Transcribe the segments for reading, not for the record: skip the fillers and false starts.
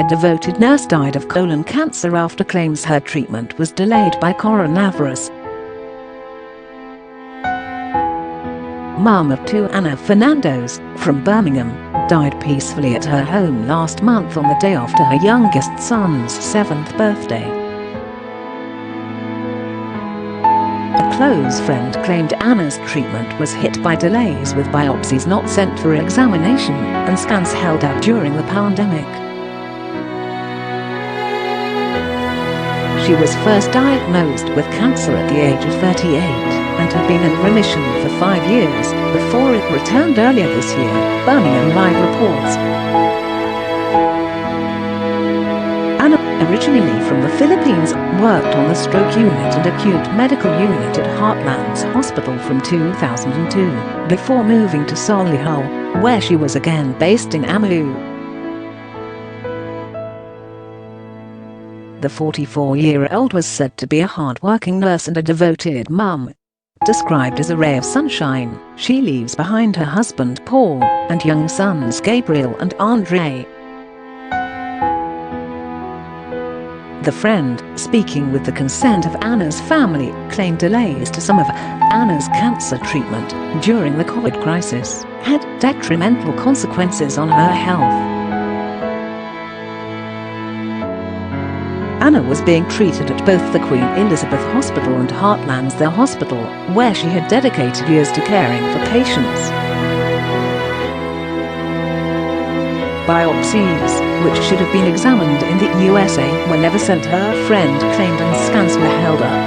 a devoted nurse died of colon cancer after claims her treatment was delayed by coronavirus. Mum of two, Anna Fernandez, from Birmingham, died peacefully at her home last month on the day after her youngest son's 7th birthday. A close friend claimed Anna's treatment was hit by delays, with biopsies not sent for examination and scans held up during the pandemic. She was first diagnosed with cancer at the age of 38 and had been in remission for 5 years before it returned earlier this year, Birmingham Live reports. Anna, originally from the Philippines, worked on the stroke unit and acute medical unit at Heartlands Hospital from 2002, before moving to Solihull, where she was again based in Amalu. The 44-year-old was said to be a hard-working nurse and a devoted mum. Described as a ray of sunshine, she leaves behind her husband Paul and young sons Gabriel and Andre. The friend, speaking with the consent of Anna's family, claimed delays to some of Anna's cancer treatment during the COVID crisis had detrimental consequences on her health. Anna was being treated at both the Queen Elizabeth Hospital and Heartlands Hospital, where she had dedicated years to caring for patients. Biopsies, which should have been examined in the USA, were never sent, her friend claimed, and scans were held up.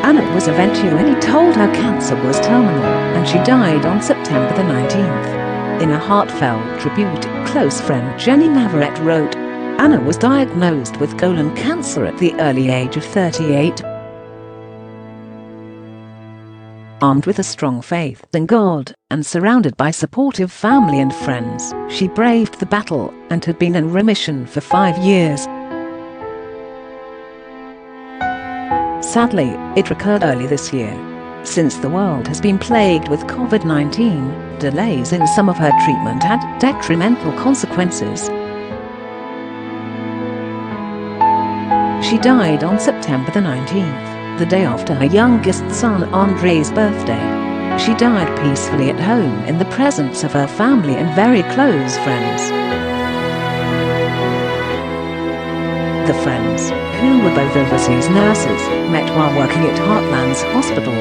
Anna was eventually told her cancer was terminal, and she died on September the 19th. In a heartfelt tribute, close friend Jennie Navarrette wrote, "Anna was diagnosed with colon cancer at the early age of 38. Armed with a strong faith in God and surrounded by supportive family and friends, she braved the battle and had been in remission for 5 years. Sadly, it recurred early this year. Since the world has been plagued with COVID-19, delays in some of her treatment had detrimental consequences. She died on September the 19th, the day after her youngest son Andre's birthday. She died peacefully at home in the presence of her family and very close friends. The friends, who were both overseas nurses, met while working at Heartlands Hospital.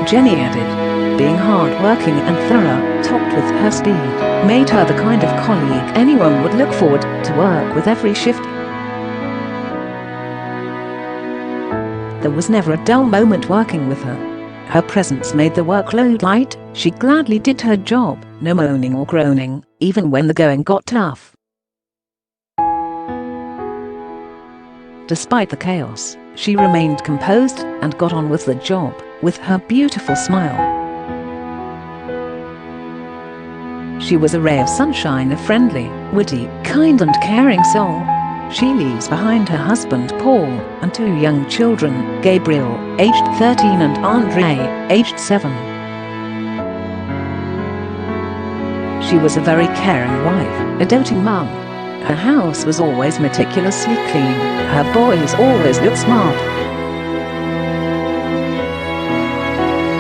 Jennie added, being hard-working and thorough, topped with her speed, made her the kind of colleague anyone would look forward to work with every shift. There was never a dull moment working with her. Her presence made the workload light. She gladly did her job, no moaning or groaning, even when the going got tough. Despite the chaos, she remained composed and got on with the job, with her beautiful smile. She was a ray of sunshine, a friendly, witty, kind and caring soul. She leaves behind her husband Paul and 2 young children, Gabriel, aged 13 and Andre, aged 7. She was a very caring wife, a doting mum. Her house was always meticulously clean, her boys always looked smart.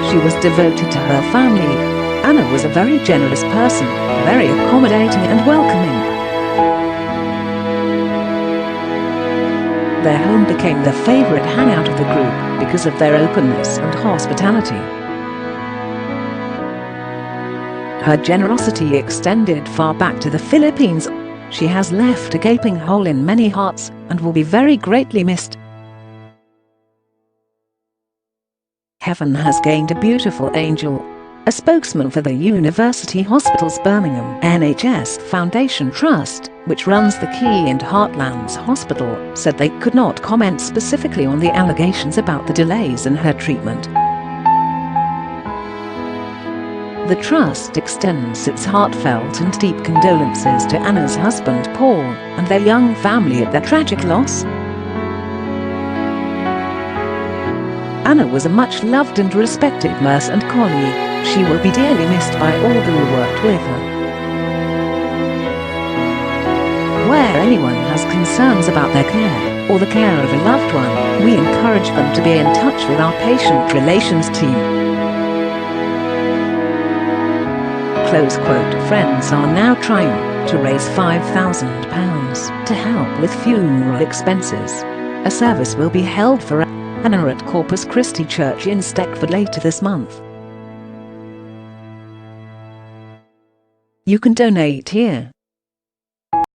She was devoted to her family. Anna was a very generous person, very accommodating and welcoming. Their home became the favorite hangout of the group because of their openness and hospitality. Her generosity extended far back to the Philippines. She has left a gaping hole in many hearts and will be very greatly missed. Heaven has gained a beautiful angel. A spokesman for the University Hospital's Birmingham NHS Foundation Trust, which runs the Key and Heartlands Hospital, said they could not comment specifically on the allegations about the delays in her treatment. The Trust extends its heartfelt and deep condolences to Anna's husband Paul and their young family at their tragic loss. Anna was a much loved and respected nurse and colleague. She will be dearly missed by all who worked with her. Where anyone has concerns about their care, or the care of a loved one, we encourage them to be in touch with our patient relations team. Close quote. Friends are now trying to raise £5,000 to help with funeral expenses. A service will be held for Anna at Corpus Christi Church in Stekford later this month. You can donate here.